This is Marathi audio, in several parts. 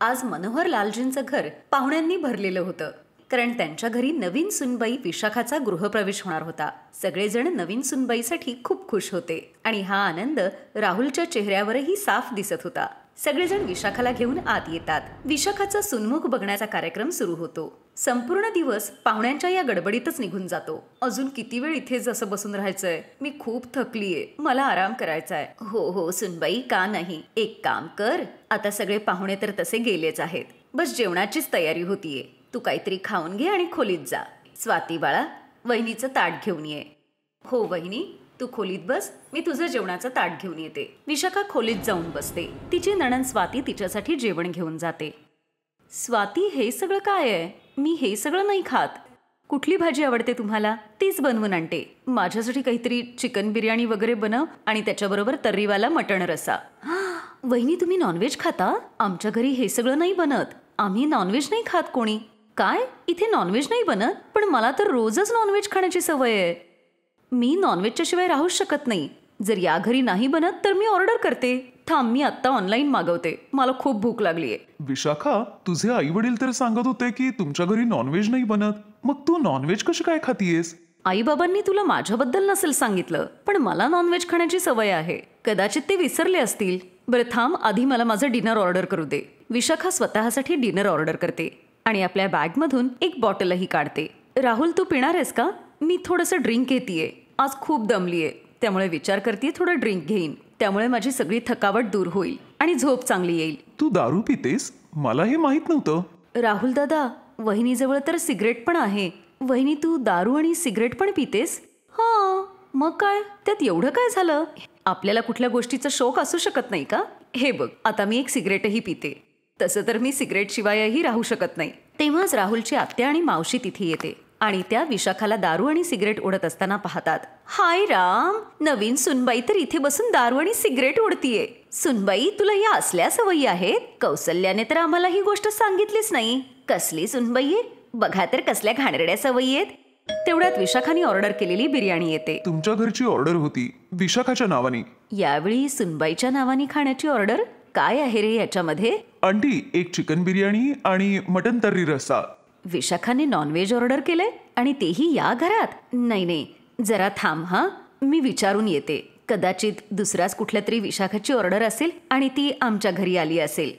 आज मनोहर लालजींचं घर पाहुण्यांनी भरलेलं होतं, कारण त्यांच्या घरी नवीन सुनबाई विशाखाचा गृहप्रवेश होणार होता. सगळेजण नवीन सुनबाईसाठी खूप खुश होते आणि हा आनंद राहुलच्या चेहऱ्यावरही साफ दिसत होता. सगळेजण विशाखाला घेऊन आत येतात. विशाखाचा सुनमुख बघण्याचा कार्यक्रम सुरू होतो. संपूर्ण दिवस पाहुण्यांच्या या गडबडीतच निघून जातो. अजून किती वेळ इथेच असं बसून राहायचंय? मी खूप थकलीये, मला आराम करायचाय. हो हो सुनबाई, का नाही, एक काम कर, आता सगळे पाहुणे तर तसे गेलेच आहेत, बस जेवणाचीच तयारी होतीये. तू काहीतरी खाऊन घे आणि खोलीत जा. स्वाती बाळा, वहिनीचं ताट घेऊन ये. हो वहिनी, तू खोलीत बस, मी तुझं जेवणाचं ताट घेऊन येते. विशाखा खोलीत जाऊन बसते. तिची नणंद स्वाती तिच्यासाठी जेवण घेऊन जाते. स्वाती, हे सगळं काय आहे? मी हे सगळं नाही खात. कुठली भाजी आवडते तुम्हाला? तीच बनवून आणते. माझ्यासाठी काहीतरी चिकन बिर्याणी वगैरे बनव आणि त्याच्याबरोबर तर्रीवाला मटण रस्सा. वहिनी, तुम्ही नॉनव्हेज खाता? आमच्या घरी हे सगळं नाही बनत. आम्ही नॉनव्हेज नाही खात कोणी. काय? इथे नॉनव्हेज नाही बनत? पण मला तर रोजच नॉनव्हेज खाण्याची सवय आहे. मी नॉनव्हेजच्या शिवाय राहूच शकत नाही. जर या घरी नाही बनत तर मी ऑर्डर करते. थांब, मी आत्ता ऑनलाईन मागवते, मला खूप भूक लागलीये. विशाखा, तुझे आई वडील तर सांगत होते की तुमच्या घरी नॉनव्हेज नाही बनत, मग तू नॉनव्हेज कशी काय खातीयेस? आई बाबांनी तुला माझ्याबद्दल नसेल सांगितलं, पण मला नॉनव्हेज खाण्याची सवय आहे. कदाचित ते विसरले असतील. बरं थांब, आधी मला माझं डिनर ऑर्डर करू दे. विशाखा स्वतःसाठी डिनर ऑर्डर करते आणि आपल्या बॅगमधून एक बॉटलही काढते. राहुल, तू पिणार आहेस का? मी थोडंसं ड्रिंक घेतीये, आज खूप दमलीये, त्यामुळे विचार करते थोडं ड्रिंक घेईन. त्यामुळे माझी सगळी थकावट दूर होईल आणि झोप चांगली येईल. तू दारू पितेस? मला हे माहित नव्हतं. राहुल दादा, वहिनीजवळ तर सिगरेट पण आहे. वहिनी, तू दारू आणि सिगरेट पण पितेस? हां, मग काय त्यात एवढं काय झालं? आपल्याला कुठल्या गोष्टीचा शौक असू शकत नाही का? हे बघ, आता मी एक सिगरेटही पिते. तसं तर मी सिगरेट शिवायही राहू शकत नाही. तेव्हाच राहुलची आत्या आणि मावशी तिथे येते आणि त्या विशाखाला दारू आणि सिगरेट ओढत असताना पाहतात. हाय राम, नवीन सुनबाई तर इथे बसून दारू आणि सिगरेट ओढतीये. सुनबाई, तुला या असल्या सवयी आहेत? कौसल्याने तर आम्हाला ही गोष्ट सांगितलीच नाही. कसली सुनबाई आहे? बघा तर कसल्या घाणेरड्या सवयी आहेत. तेवढ्यात विशाखाने ऑर्डर केलेली बिर्याणी येते. तुमच्या घरची ऑर्डर होती विशाखाच्या नावाने. यावेळी सुनबाईच्या नावाने खाण्याची ऑर्डर? काय आहे रे याच्यामध्ये? आंटी, एक चिकन बिर्याणी आणि मटन तर्री रस्सा. विशाखाने नॉनव्हेज ऑर्डर केलंय आणि तेही या घरात? नाही नाही, जरा थांब हा, मी विचारून येते. कदाचित दुसऱ्याच कुठल्या तरी विशाखाची ऑर्डर असेल आणि ती आमच्या घरी आली असेल.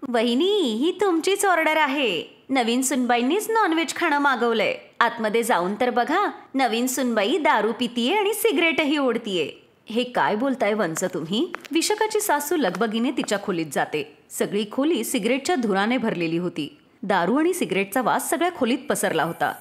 वहिनी, ही तुमचीच ऑर्डर आहे. नवीन सुनबाईंनीच नॉनव्हेज खाणं मागवलंय. आतमध्ये जाऊन तर बघा, नवीन सुनबाई दारू पितीये आणि सिगरेटही ओढतीये. हे काय बोलताय वंच तुम्ही? विशाखाची सासू लगबगीने तिच्या खोलीत जाते. सगळी खोली सिगरेटच्या धुराने भरलेली होती. दारू आणि सिगरेटचा वास सगळ्या खोलीत पसरला होता.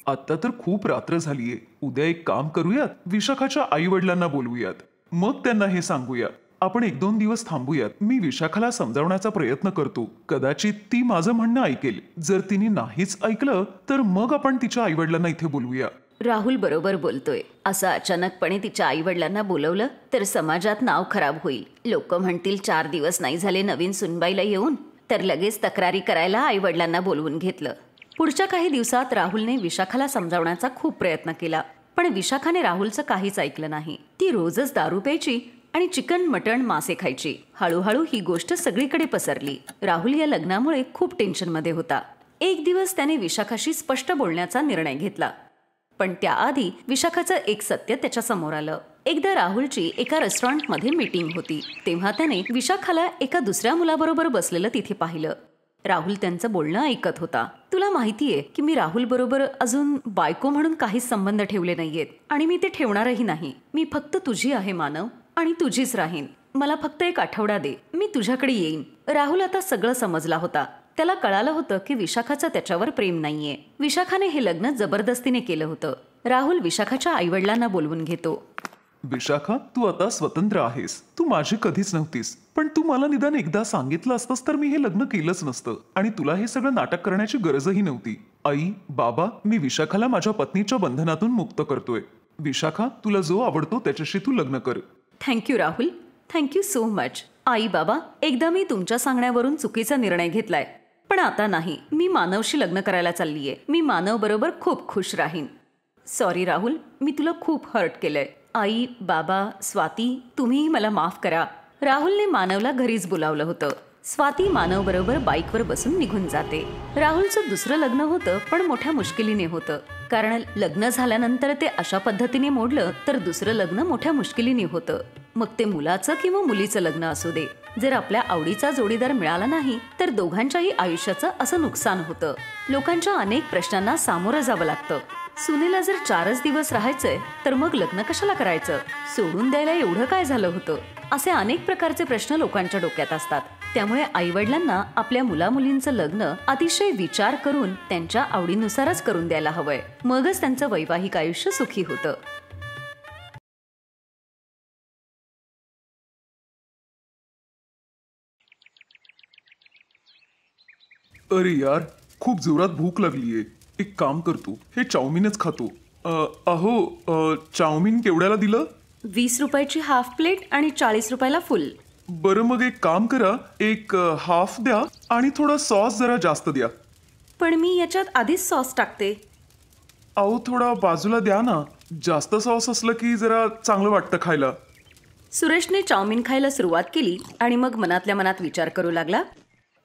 आता तर खूप रात्र झालीये. उद्या एक काम करूयात, विशाखाच्या आई वडिलांना बोलवूयात, मग त्यांना हे सांगूया. आपण 1-2 दिवस थांबूयात. मी विशाखाला समजावण्याचा प्रयत्न करतो. कदाचित ती माझं म्हणणं ऐकेल. जर तिने नाहीच ऐकलं तर मग आपण तिच्या आई वडिलांना इथे बोलवूया. राहुल बरोबर बोलतोय. असं अचानकपणे तिच्या आई वडिलांना बोलवलं तर समाजात नाव खराब होईल. लोक म्हणतील 4 दिवस नाही झाले नवीन सुनबाईला येऊन, तर लगेच तक्रारी करायला आई वडिलांना बोलवून घेतलं. पुढच्या काही दिवसात राहुलने विशाखाला समजावण्याचा खूप प्रयत्न केला, पण विशाखाने राहुलचं काहीच ऐकलं नाही. ती रोजच दारू प्यायची आणि चिकन, मटण, मासे खायची. हळूहळू ही गोष्ट सगळीकडे पसरली. राहुल या लग्नामुळे खूप टेन्शनमध्ये होता. एक दिवस त्याने विशाखाशी स्पष्ट बोलण्याचा निर्णय घेतला, पण त्याआधी विशाखाचं एक सत्य त्याच्या समोर आलं. एकदा राहुलची एका रेस्टॉरंटमध्ये मीटिंग होती. तेव्हा त्याने विशाखाला एका दुसऱ्या मुलाबरोबर बसलेलं तिथे पाहिलं. राहुल त्यांचं बोलणं ऐकत होता. तुला माहितीये की मी राहुल बरोबर अजून बायको म्हणून काहीच संबंध ठेवले नाहीयेत आणि मी ते ठेवणारही नाही. मी फक्त तुझी आहे मानव आणि तुझीच राहीन. मला फक्त 1 आठवडा दे, मी तुझ्याकडे येईन. राहुल आता सगळं समजला होता. त्याला कळालं होतं की विशाखाचं त्याच्यावर प्रेम नाहीये. विशाखाने हे लग्न जबरदस्तीने केलं होतं. राहुल विशाखाच्या आईवडिलांना बोलवून घेतो. विशाखा, तू आता स्वतंत्र आहेस. तू माझी कधीच नव्हतीस, पण तू मला निदान एकदा सांगितलं असतंस तर मी हे लग्न केलंच नसतं आणि तुला हे सगळं नाटक करण्याची गरजही नव्हती. आई, बाबा, मी विशाखाला माझ्या पत्नीच्या बंधनातून मुक्त करतोय. विशाखा, तुला जो आवडतो त्याच्याशी तू लग्न कर. Thank you Rahul, thank you so much. आई बाबा, एकदा मी तुमच्या सांगण्यावरून चुकीचा निर्णय घेतलाय, पण आता नाही. मी मानवशी लग्न करायला चाललीये. मी मानव बरोबर खूप खुश राहीन. सॉरी राहुल, मी तुला खूप हर्ट केलंय. आई, बाबा, स्वाती, तुम्हीही मला माफ करा. राहुलने मानवला घरीच बोलावलं होतं. स्वाती मानव बरोबर बाईकवर बसून निघून जाते. राहुलचं दुसरं लग्न होतं, पण मोठ्या मुश्किलीने होतं. कारण लग्न झाल्यानंतर ते अशा पद्धतीने मोडलं तर दुसरं लग्न मोठ्या मुश्किलीने होतं. मग ते मुलाचं किंवा मुलीचं लग्न असू दे, जर आपल्या आवडीचा जोडीदार मिळाला नाही तर दोघांच्याही आयुष्याचं असं नुकसान होतं. लोकांच्या अनेक प्रश्नांना सामोरं जावं लागतं. सुनेला जर 4च दिवस राहायचंय तर मग लग्न कशाला करायचं? सोडून द्यायला एवढं काय झालं होतं? असे अनेक प्रकारचे प्रश्न लोकांच्या डोक्यात असतात. त्यामुळे आईवडिलांना आपल्या मुलामुलींचं लग्न अतिशय विचार करून त्यांच्या आवडीनुसारच करून द्यायला हवंय. मगच त्यांचं वैवाहिक आयुष्य सुखी होतं. अरे यार, खूप जोरात भूक लागलीये. एक काम करतो, हे चाऊमिनच खातो. चाऊमिन केवढ्याला दिलं? 20 रुपयाची हाफ प्लेट आणि 40 रुपयाला फुल. बरं, मग एक काम करा, एक हाफ द्या आणि थोडा सॉस जरा जास्त द्या. पण मी याच्यात आधीच सॉस टाकते. अहो, थोडा बाजूला द्या ना. जास्त सॉस असलं की जरा चांगलं वाटतं खायला. सुरेशने चाऊमिन खायला सुरुवात केली आणि मग मनातल्या मनात विचार करू लागला.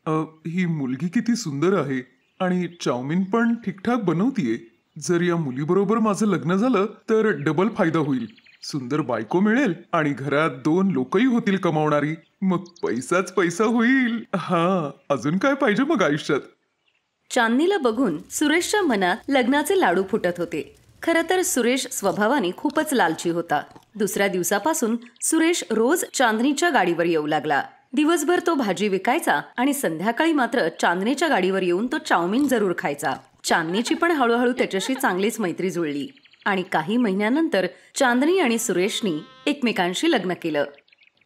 ही मुलगी किती सुंदर आहे आणि चाऊमिन पण ठीकठाक बनवतीये. जर या मुलीबरोबर माझं लग्न झालं तर डबल फायदा होईल. सुंदर बायको मिळेल आणि घरात 2 लोकही होतील कमावणारी. मग पैसाच पैसा होईल. अजून काय पाहिजे मग आयुष्यात? चांदनीला बघून सुरेशच्या मनात लग्नाचे लाडू फुटत होते. खरं तर सुरेश स्वभावाने खूपच लालची होता. दुसऱ्या दिवसापासून सुरेश रोज चांदनीच्या गाडीवर येऊ लागला. दिवसभर तो भाजी विकायचा आणि संध्याकाळी मात्र चांदनीच्या गाडीवर येऊन तो चाऊमिन जरूर खायचा. चांदनीची पण हळूहळू त्याच्याशी चांगलीच मैत्री जुळली आणि काही महिन्यानंतर चांदनी आणि सुरेशनी एकमेकांशी लग्न केलं.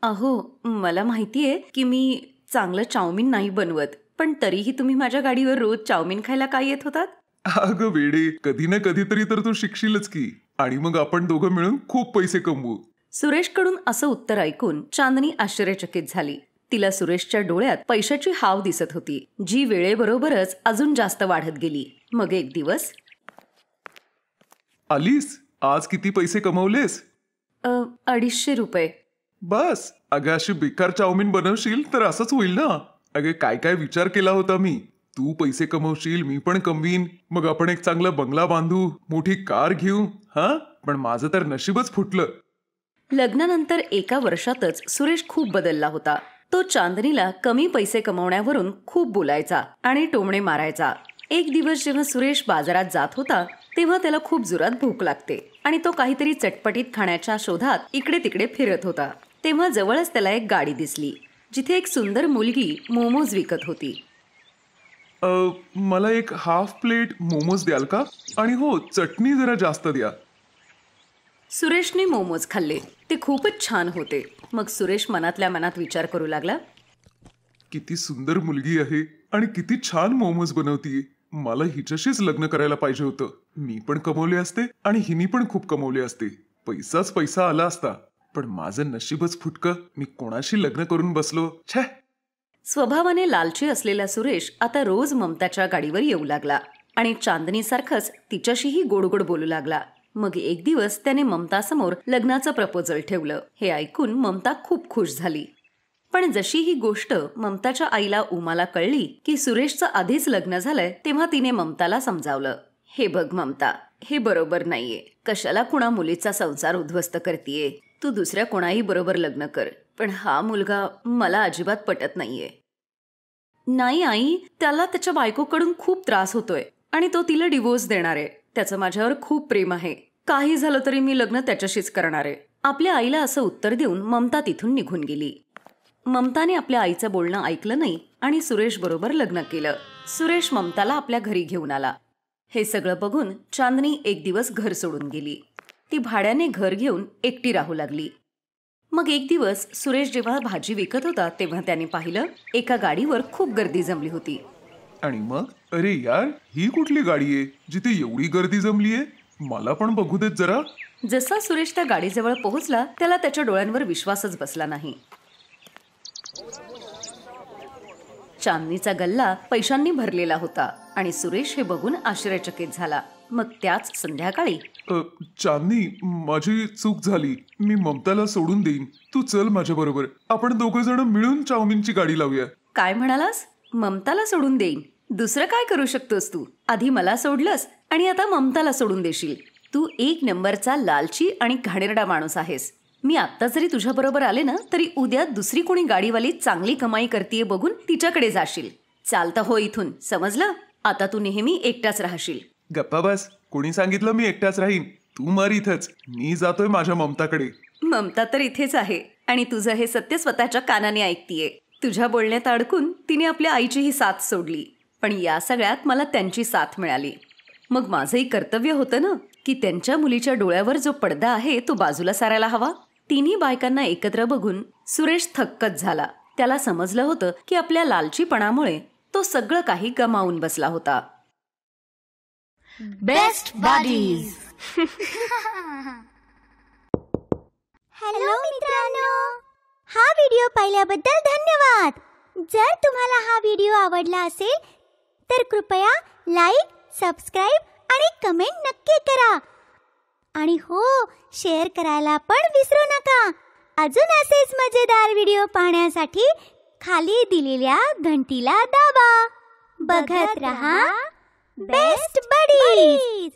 अहो, मला माहितीये की मी चांगलं चाऊमिन नाही बनवत, पण तरीही तुम्ही माझ्या गाडीवर रोज चाऊमिन खायला काय येत होतात? अगं वेडे, कधी ना कधीतरी तर तू शिकशीलच की. आणि मग आपण दोघं मिळून खूप पैसे कमवू. सुरेशकडून असं उत्तर ऐकून चांदनी आश्चर्यचकित झाली. तिला सुरेशच्या डोळ्यात पैशाची हाव दिसत होती, जी वेळेबरोबरच अजून जास्त वाढत गेली. मग एक दिवस, आलीस, आज किती पैसे कमवलेस? 250 रुपये. बस? अगं, अशी बेकार चाऊमिन बनवशील तर असंच होईल ना. अगं, काय काय विचार केला होता मी. तू पैसे कमवशील, मी पण कमवीन, मग आपण एक चांगला बंगला बांधू, मोठी कार घेऊ. पण माझं तर नशीबच फुटलं. लग्नानंतर 1 वर्षातच सुरेश खूप बदलला होता. तो चांदनीला कमी पैसे कमवण्यावरून खूप बोलायचा आणि टोमणे मारायचा. एक दिवस जेव्हा सुरेश बाजारात जात होता तेव्हा त्याला खूप जोरात भूक लागते आणि तो काहीतरी चटपटीत खाण्याच्या शोधात इकडे तिकडे फिरत होता. तेव्हा जवळच त्याला एक गाडी दिसली, जिथे एक सुंदर मुलगी मोमोज विकत होती. मला एक हाफ प्लेट मोमोज द्याल का? आणि हो, चटणी जरा जास्त द्या. सुरेशने मोमोज खाल्ले. ते खूपच छान होते. मग सुरेश मनातल्या मनात विचार करू लागला, किती सुंदर मुलगी आहे आणि किती छान मोमोज बनवतीये. मला हिच्याशीच लग्न करायला पाहिजे होतं. मी पण कमवले असते आणि हिनी पण खूप कमवले असते. पैसाच पैसा आला असता. पण माझं नशीबच फुटकं. मी कोणाशी लग्न करून बसलो. छे. स्वभावाने लालची असलेला सुरेश आता रोज ममताच्या गाडीवर येऊ लागला आणि चांदनीसारखंच तिच्याशीही गोड गोड बोलू लागला. मग एक दिवस त्याने ममतासमोर लग्नाचं प्रपोजल ठेवलं. हे ऐकून ममता खूप खुश झाली. पण जशी ही गोष्ट ममताच्या आईला उमाला कळली की सुरेशचं आधीच लग्न झालंय, तेव्हा तिने ममताला समजावलं, हे बघ ममता, हे बरोबर नाहीये. कशाला कुणा मुलीचा संसार उद्ध्वस्त करतीये? तू दुसऱ्या कोणाही बरोबर लग्न कर, पण हा मुलगा मला अजिबात पटत नाहीये. नाही आई, त्याला त्याच्या बायकोकडून खूप त्रास होतोय आणि तो तिला डिवोर्स देणार आहे. त्याचं माझ्यावर खूप प्रेम आहे. काही झालं तरी मी लग्न त्याच्याशीच करणार आहे. आपल्या आईला असं उत्तर देऊन ममता तिथून निघून गेली. ममताने आपल्या आईचं बोलणं ऐकलं नाही आणि सुरेश बरोबर लग्न केलं. सुरेश ममताला आपल्या घरी घेऊन आला. हे सगळं बघून चांदनी एक दिवस घर सोडून गेली. ती भाड्याने घर घेऊन एकटी राहू लागली. मग एक दिवस सुरेश जेव्हा भाजी विकत होता तेव्हा त्याने पाहिलं, एका गाडीवर खूप गर्दी जमली होती. आणि मग, अरे यार, ही कुठली गाडी आहे जिथे एवढी गर्दी जमलीये? मला पण बघू देत जरा. जसा सुरेश त्या गाडीजवळ पोहोचला त्याला त्याच्या डोळ्यांवर विश्वासच बसला नाही. चांदनीचा गल्ला पैशांनी भरलेला होता आणि सुरेश हे बघून आश्चर्यचकित झाला. मग त्याच संध्याकाळी चांदनी, माझी चूक झाली. मी ममताला सोडून देईन. तू चल माझ्या बरोबर. आपण दोघे जण मिळून चाऊमिनची गाडी लावूया. काय म्हणालास? ममताला सोडून देईन? दुसरं काय करू शकतोस तू? आधी मला सोडलंस आणि आता ममताला सोडून देशील. तू एक नंबरचा लालची आणि घाणेरडा माणूस आहेस. मी आत्ता जरी तुझ्या बरोबर आले ना, तरी उद्या दुसरी कोणी गाडीवाली चांगली कमाई करतीये बघून तिच्याकडे जाशील. चालता हो इथून, समजलं? आता तू नेहमी एकटाच राहशील. गप्पा बस. कोणी सांगितलं मी एकटाच राहीन? तू मार इथंच. मी जातोय माझ्या ममताकडे. ममता तर इथेच आहे आणि तुझं हे सत्य स्वतःच्या कानाने ऐकतीये. तुझ्या बोलण्यात अडकून तिने आपल्या आईचीही साथ सोडली, पण या सगळ्यात मला त्यांची साथ मिळाली. मग माझंही कर्तव्य होतं ना की त्यांच्या मुलीच्या डोळ्यावर जो पडदा आहे तो बाजूला सारायला हवा. तिन्ही बायकांना एकत्र बघून सुरेश थक्कच झाला. त्याला समजलं होतं की आपल्या लालचीपणामुळे तो सगळं काही गमावून बसला होता. Best buddies. हॅलो मित्रांनो, हा व्हिडिओ पाहिल्याबद्दल धन्यवाद. जर तुम्हाला हा व्हिडिओ आवडला असेल तर कृपया लाईक, सबस्क्राईब आणि कमेंट नक्की करा. आणि हो, शेअर करायला पण विसरू नका. अजून असेच मजेदार व्हिडिओ पाहण्यासाठी खाली दिलेल्या घंटीला दाबा. बघत रहा बेस्ट बडीज.